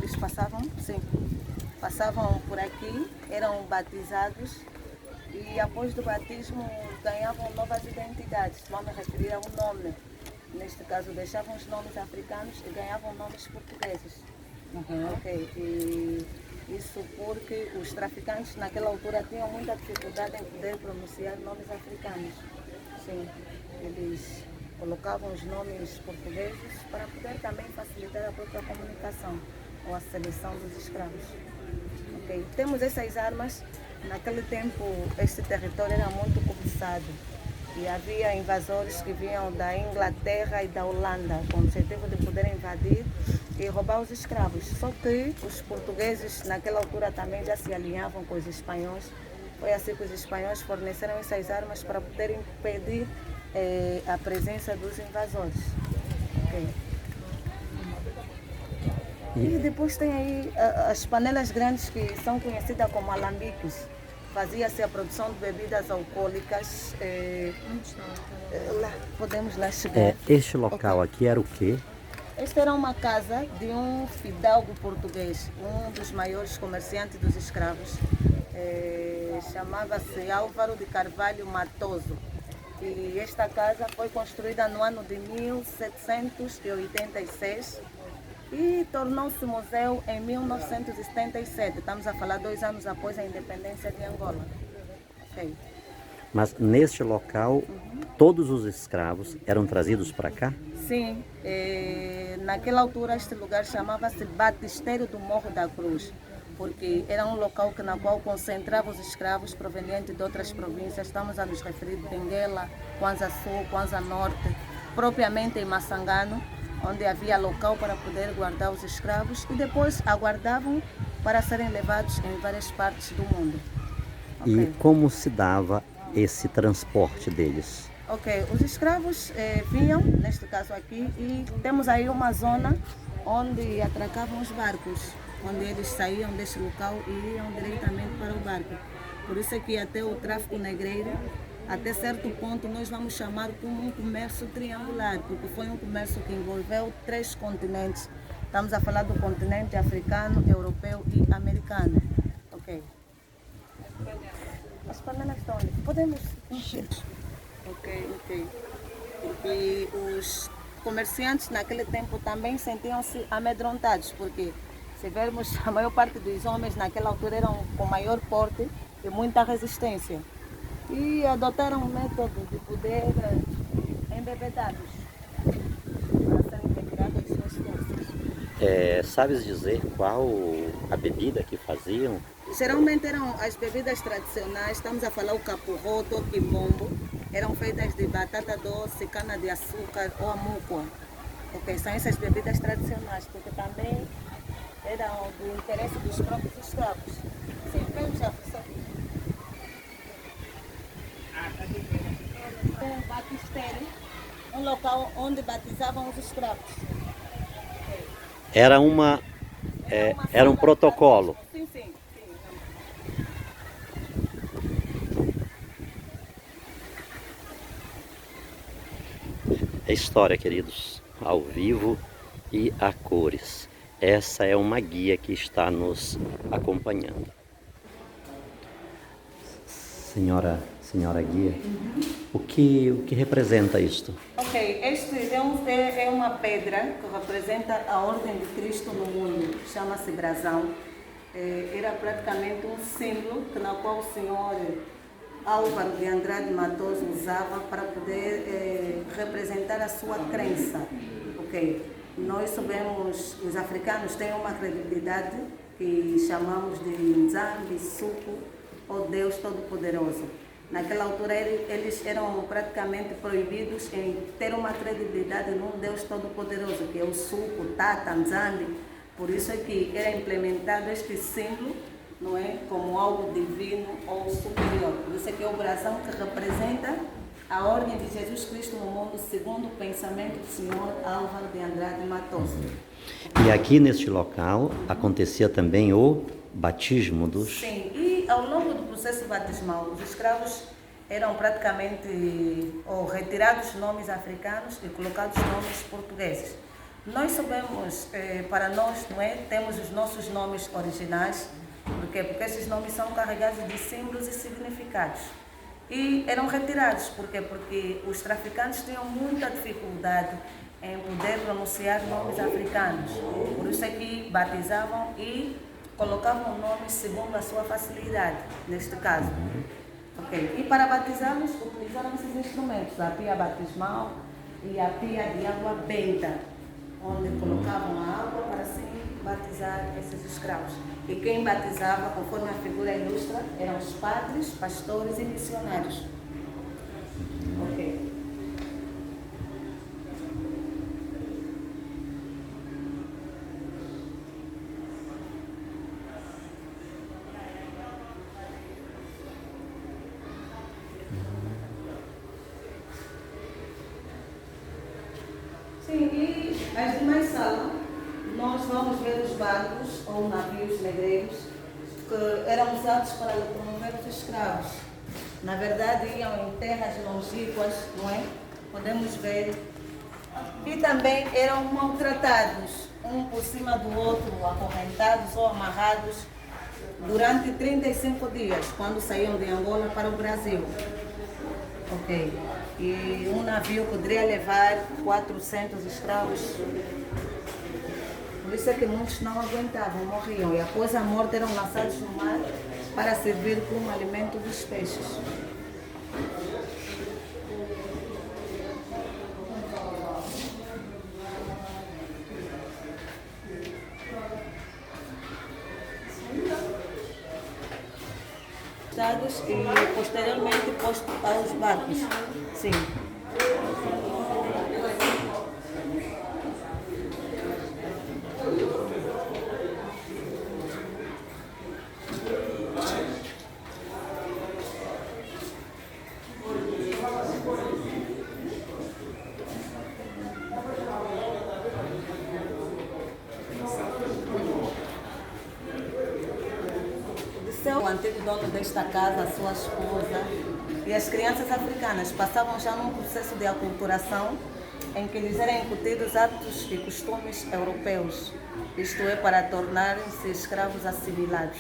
eles passavam, sim, passavam por aqui, eram batizados e após do batismo ganhavam novas identidades. Vamos referir a um nome. Neste caso, deixavam os nomes africanos e ganhavam nomes portugueses. Ok, e isso porque os traficantes naquela altura tinham muita dificuldade em poder pronunciar nomes africanos. Sim, eles colocavam os nomes portugueses para poder também facilitar a própria comunicação ou a seleção dos escravos. Ok, temos essas armas. Naquele tempo, este território era muito cobiçado e havia invasores que vinham da Inglaterra e da Holanda com o objetivo de poder invadir e roubar os escravos. Só que os portugueses naquela altura também já se alinhavam com os espanhóis. Foi assim que os espanhóis forneceram essas armas para poder impedir a presença dos invasores. Okay. E depois tem aí as panelas grandes que são conhecidas como alambiques. Fazia-se a produção de bebidas alcoólicas. Lá, podemos lá chegar. Este local aqui era o quê? Esta era uma casa de um fidalgo português, um dos maiores comerciantes dos escravos. Chamava-se Álvaro de Carvalho Matoso. E esta casa foi construída no ano de 1786 e tornou-se museu em 1977. Estamos a falar 2 anos após a independência de Angola. Okay. Mas neste local, todos os escravos eram trazidos para cá? Sim, naquela altura este lugar chamava-se Batistério do Morro da Cruz, porque era um local na qual concentrava os escravos provenientes de outras províncias. Estamos a nos referir a Benguela, Kwanza Sul, Kwanza Norte, propriamente em Massangano, onde havia local para poder guardar os escravos e depois aguardavam para serem levados em várias partes do mundo. Okay. E como se dava esse transporte deles? Ok, os escravos vinham, neste caso aqui, e temos aí uma zona onde atracavam os barcos, onde eles saíam deste local e iam diretamente para o barco. Por isso é que até o tráfico negreiro, até certo ponto, nós vamos chamar como um comércio triangular, porque foi um comércio que envolveu 3 continentes. Estamos a falar do continente africano, europeu e americano. Ok. As panelas estão ali. Podemos encher. Ok. Porque os comerciantes naquele tempo também sentiam-se amedrontados, porque se vermos, a maior parte dos homens naquela altura eram com maior porte e muita resistência. E adotaram um método de poder embebedá-los para serem retiradas as suas forças. Sabes dizer qual a bebida que faziam? Geralmente eram as bebidas tradicionais, estamos a falar o capurroto, o quimbombo, eram feitas de batata doce, cana-de-açúcar ou amucua. Okay, são essas bebidas tradicionais, porque também eram do interesse dos próprios escravos. Sim, vem já, professor. Um batistério, um local onde batizavam os escravos. Era um protocolo. Sim. É história, queridos, ao vivo e a cores. Essa é uma guia que está nos acompanhando. Senhora guia, o que representa isto? Ok, este é uma pedra que representa a ordem de Cristo no mundo, chama-se brasão. Era praticamente um símbolo na qual o senhor Álvaro de Andrade Matoso usava para poder representar a sua crença. Okay. Nós sabemos, os africanos têm uma credibilidade que chamamos de Nzambi, Suku, ou Deus Todo-Poderoso. Naquela altura eles eram praticamente proibidos em ter uma credibilidade num Deus Todo-Poderoso, que é o Suku, Tata, Nzambi. Por isso é que era implementado este símbolo, não é, como algo divino ou superior. Por isso é que é o brasão que representa a ordem de Jesus Cristo no mundo, segundo o pensamento do senhor Álvaro de Andrade Matoso. E aqui neste local acontecia também o batismo dos... Sim, e ao longo do processo batismal, os escravos eram praticamente retirados nomes africanos e colocados nomes portugueses. Nós sabemos, para nós, não é? Temos os nossos nomes originais. Por quê? Porque esses nomes são carregados de símbolos e significados. E eram retirados. Por quê? Porque os traficantes tinham muita dificuldade em poder pronunciar nomes africanos. Por isso é que batizavam e colocavam nomes segundo a sua facilidade, neste caso. Okay. E para batizá-los, utilizaram esses instrumentos, a pia batismal e a pia de água benta, onde colocavam a água para assim batizar esses escravos. E quem batizava, conforme a figura ilustra, eram os padres, pastores e missionários. Ok. Sim, e as demais salas, nós vamos ver os barcos ou navios negreiros que eram usados para locomover os escravos. Na verdade, iam em terras longínquas, não é? Podemos ver. E também eram maltratados, um por cima do outro, acorrentados ou amarrados, durante 35 dias, quando saíam de Angola para o Brasil. Ok. E um navio poderia levar 400 escravos. Por isso é que muitos não aguentavam, morriam. E após a morte eram lançados no mar para servir como alimento dos peixes. E posteriormente posto aos barcos. Sim. O antigo dono desta casa, a sua esposa e as crianças africanas passavam já num processo de aculturação em que lhes eram incutidos hábitos e costumes europeus, isto é, para tornarem-se escravos assimilados.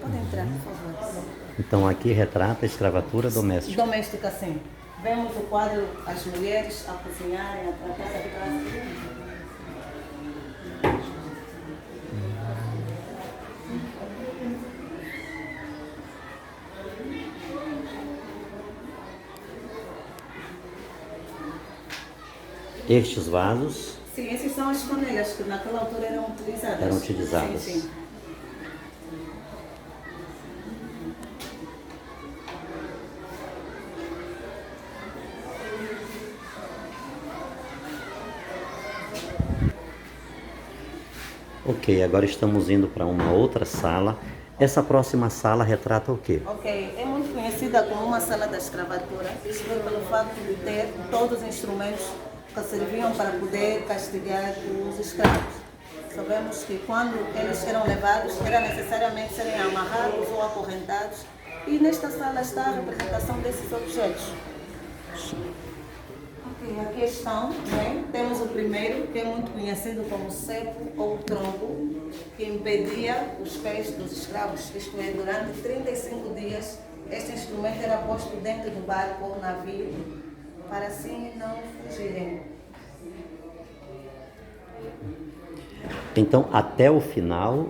Pode entrar, por favor. Então aqui retrata a escravatura doméstica. Doméstica, sim. Vemos o quadro, as mulheres a cozinharem, a tratar da casa. Estes vasos? Sim, essas são as panelas que naquela altura eram utilizadas. Eram utilizadas. Sim, sim. Ok, agora estamos indo para uma outra sala. Essa próxima sala retrata o quê? Ok, é muito conhecida como uma sala da escravatura, isto é pelo facto de ter todos os instrumentos que serviam para poder castigar os escravos. Sabemos que quando eles eram levados, era necessariamente serem amarrados ou acorrentados, e nesta sala está a representação desses objetos. Ok, aqui estão, né? Temos o primeiro, que é muito conhecido como cepo ou tronco, que impedia os pés dos escravos, isto é, durante 35 dias, este instrumento era posto dentro do barco ou navio, para assim não fugirem. Então, até o final,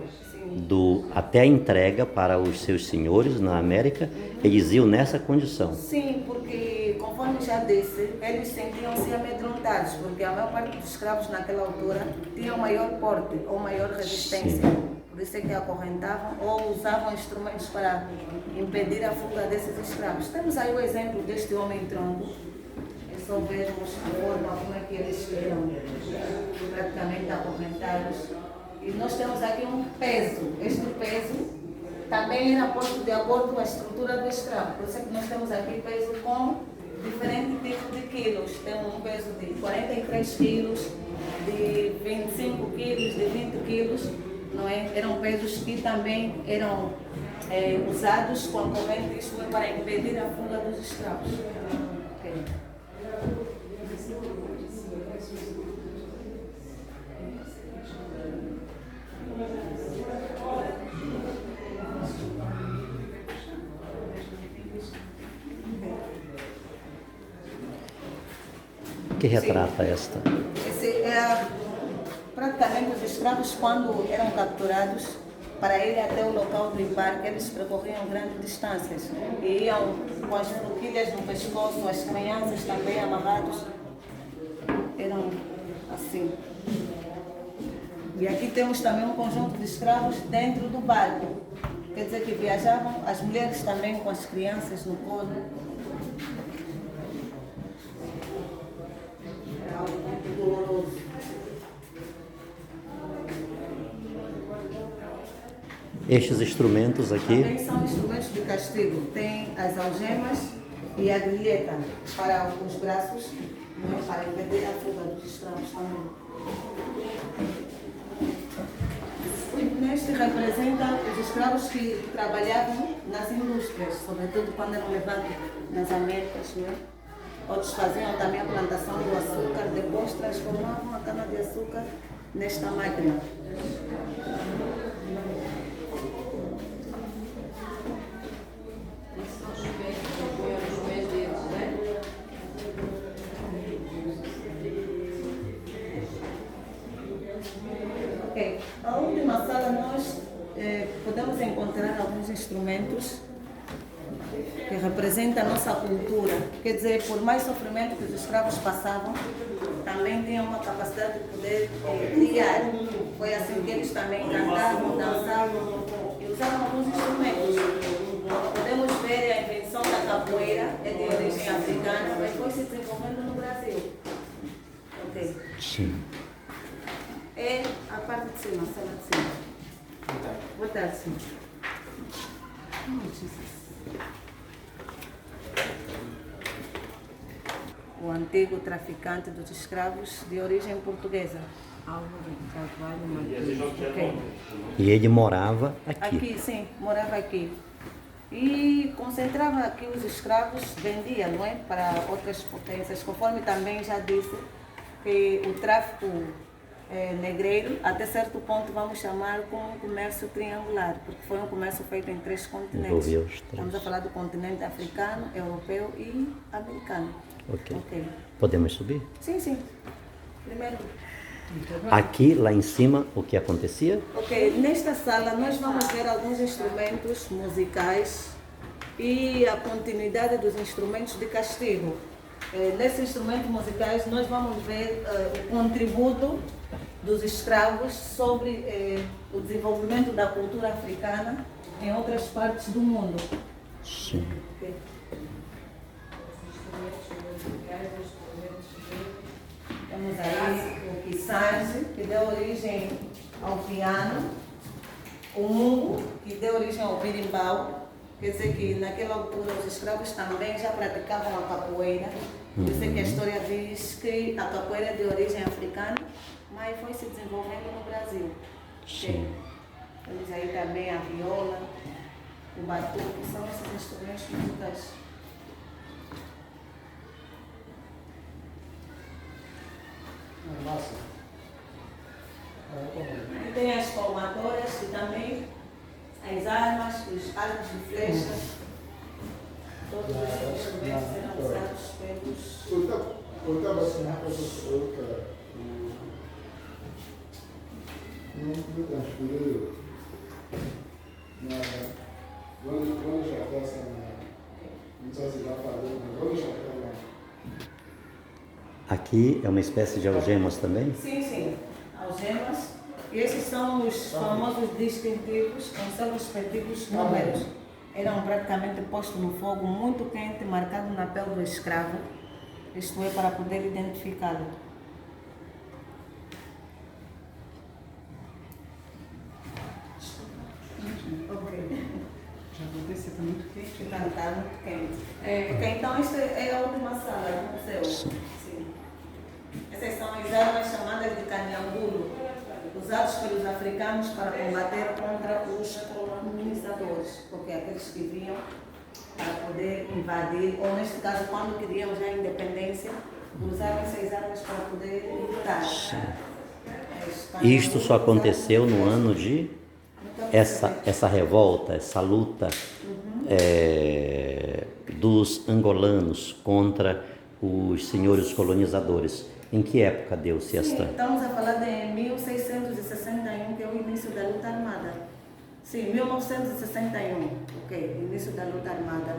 até a entrega para os seus senhores na América, eles iam nessa condição. Sim, porque, conforme já disse, eles sentiam-se amedrontados, porque a maior parte dos escravos naquela altura tinham maior porte ou maior resistência. Sim. Por isso é que acorrentavam ou usavam instrumentos para impedir a fuga desses escravos. Temos aí o exemplo deste homem tronco. É só vermos a forma como é que eles eram praticamente acorrentados. E nós temos aqui um peso. Este peso também era posto de acordo com a estrutura do escravo. Por isso é que nós temos aqui peso com diferentes tipos de quilos. Temos um peso de 43 quilos, de 25 quilos, de 20 quilos. Não é? Eram pesos que também eram usados com a corrente, isto é, para impedir a fuga dos escravos. Okay. Que retrata esta? Esse é praticamente os escravos quando eram capturados para ir até o local do embarque, eles percorriam grandes distâncias e iam com as forquilhas no pescoço, as crianças também amarrados. Eram assim. E aqui temos também um conjunto de escravos dentro do barco. Quer dizer que viajavam as mulheres também com as crianças no colo. Era algo muito doloroso. Estes instrumentos aqui, Também são instrumentos de castigo. Tem as algemas e a grilheta para os braços, né, para impedir a fuga dos escravos também. Neste representa os escravos que trabalhavam nas indústrias, sobretudo quando eram levados nas Américas, né? Outros faziam também a plantação do açúcar, depois transformavam a cana-de-açúcar nesta máquina. Ok, na última sala nós podemos encontrar alguns instrumentos que representam a nossa cultura. Quer dizer, por mais sofrimento que os escravos passavam, também tinham uma capacidade de poder criar. Foi assim que eles também cantavam, dançavam e usavam alguns instrumentos. Podemos ver a invenção da capoeira, é de origem africana, mas foi se desenvolvendo no Brasil. Ok. sim. É a parte de cima, a sala de cima. Boa tarde, senhor. O antigo traficante dos escravos de origem portuguesa. Álvaro Carvalho Martins. Ok. E ele morava aqui. Aqui, sim, morava aqui. E concentrava aqui os escravos, vendia, não é? Para outras potências, conforme também já disse, que o tráfico negreiro, até certo ponto vamos chamar como um comércio triangular, porque foi um comércio feito em 3 continentes. Envolveu os 3. Estamos a falar do continente africano, europeu e americano. Ok. Ok. Podemos subir? Sim, sim. Primeiro. Aqui, lá em cima, o que acontecia? Ok, nesta sala nós vamos ver alguns instrumentos musicais e a continuidade dos instrumentos de castigo. Nesses instrumentos musicais nós vamos ver o contributo dos escravos sobre o desenvolvimento da cultura africana em outras partes do mundo. Sim. Ok. Temos aí o quisange, que deu origem ao piano, o mungo, que deu origem ao birimbau. Quer dizer que naquela altura os escravos também já praticavam a capoeira. Por isso é que a história diz que a capoeira é de origem africana, mas foi se desenvolvendo no Brasil. Sim. Temos aí também a viola, o batuque, que são esses instrumentos musicais. E tem as palmadoras e também as armas, os arcos de flechas. Todos esses instrumentos eram usados pelos... Aqui é uma espécie de algemas também? Sim, sim. Algemas. E esses são os famosos distintivos com seus respectivos números. Eram praticamente postos no fogo muito quente, marcado na pele do escravo. Isto é para poder identificá-lo. Ok. Já aconteceu, está muito quente. Está muito quente. Ok, então esta é a última sala do museu. Sim. Essas são as armas chamadas de canhambulo, usados pelos africanos para combater contra os colonizadores, porque aqueles que vinham para poder invadir, ou neste caso, quando queriam já a independência, usavam essas armas para poder lutar. Isto só aconteceu no ano de... Essa revolta, essa luta dos angolanos contra os senhores colonizadores. Em que época deu-se Sim, esta? estamos a falar de 1661, que é o início da luta armada. Sim, 1961, ok, início da luta armada.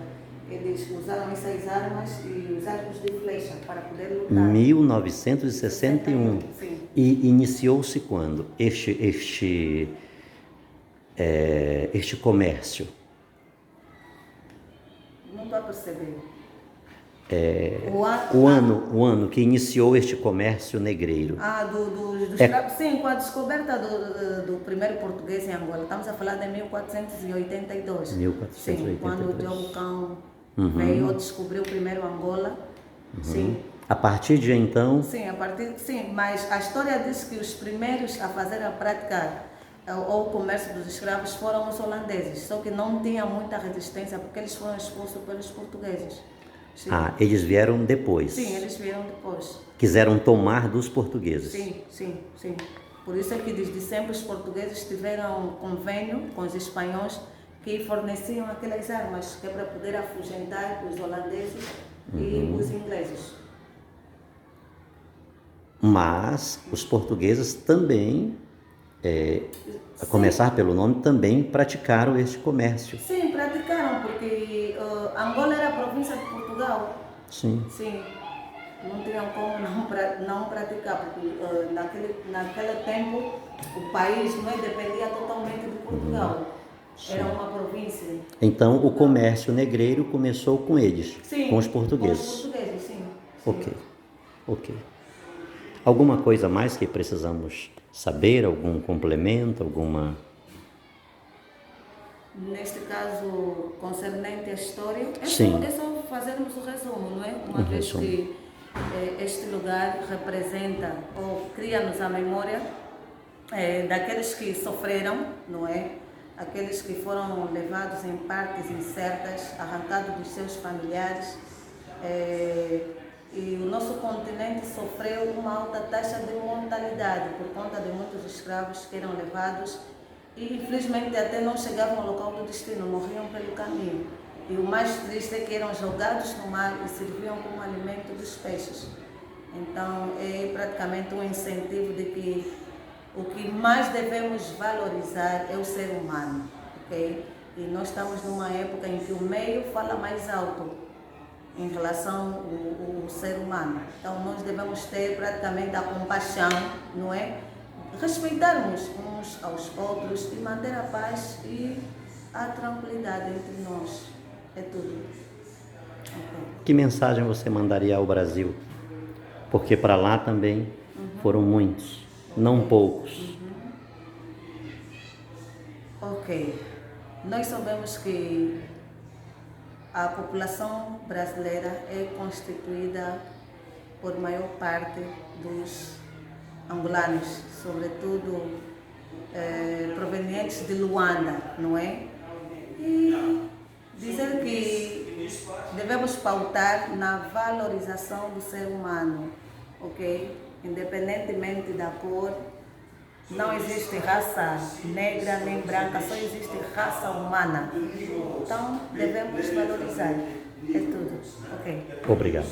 Eles usaram essas armas e os arcos de flecha para poder lutar. 1961. Sim. E iniciou-se quando este comércio? Não estou a perceber. O ano que iniciou este comércio negreiro. Dos sim, com a descoberta do primeiro português em Angola. Estamos a falar de 1482. 1482. Sim, quando o Diogo Cão veio descobrir o primeiro Angola. Sim. A partir de então, Sim, mas a história diz que os primeiros a fazer a prática ou o comércio dos escravos foram os holandeses, só que não tinha muita resistência porque eles foram expulsos pelos portugueses. Sim. eles vieram depois. Sim, eles vieram depois. Quiseram tomar dos portugueses. Sim. Por isso é que desde sempre os portugueses tiveram convênio com os espanhóis que forneciam aquelas armas que é para poder afugentar os holandeses e os ingleses. Mas os portugueses também, a começar pelo nome, também praticaram este comércio. Sim, praticaram, porque Angola era a província de Portugal. Sim. Não tinham como não praticar, porque naquele tempo o país não dependia totalmente de Portugal. Era uma província. Então o comércio negreiro começou com eles, com os portugueses. Com os portugueses, sim. Ok. Alguma coisa mais que precisamos saber? Algum complemento? Neste caso, concernente à história, é só fazermos o resumo, não é? Uma vez que este lugar representa ou cria-nos a memória daqueles que sofreram, não é? Aqueles que foram levados em partes incertas, arrancados dos seus familiares. E o nosso continente sofreu uma alta taxa de mortalidade por conta de muitos escravos que eram levados e infelizmente até não chegavam ao local do destino, morriam pelo caminho. E o mais triste é que eram jogados no mar e serviam como alimento dos peixes. Então é praticamente um incentivo de que o que mais devemos valorizar é o ser humano, ok? E nós estamos numa época em que o meio fala mais alto em relação ao ser humano. Então nós devemos ter praticamente a compaixão, não é? Respeitarmos uns aos outros e manter a paz e a tranquilidade entre nós. É tudo. Okay. Que mensagem você mandaria ao Brasil? Porque para lá também foram muitos, não poucos. Ok. Nós sabemos que a população brasileira é constituída por maior parte dos angolanos, sobretudo provenientes de Luanda, não é? E dizer que devemos pautar na valorização do ser humano, ok? Independentemente da cor, não existe raça negra nem branca, só existe raça humana. Então devemos valorizar, é tudo, ok? Obrigado.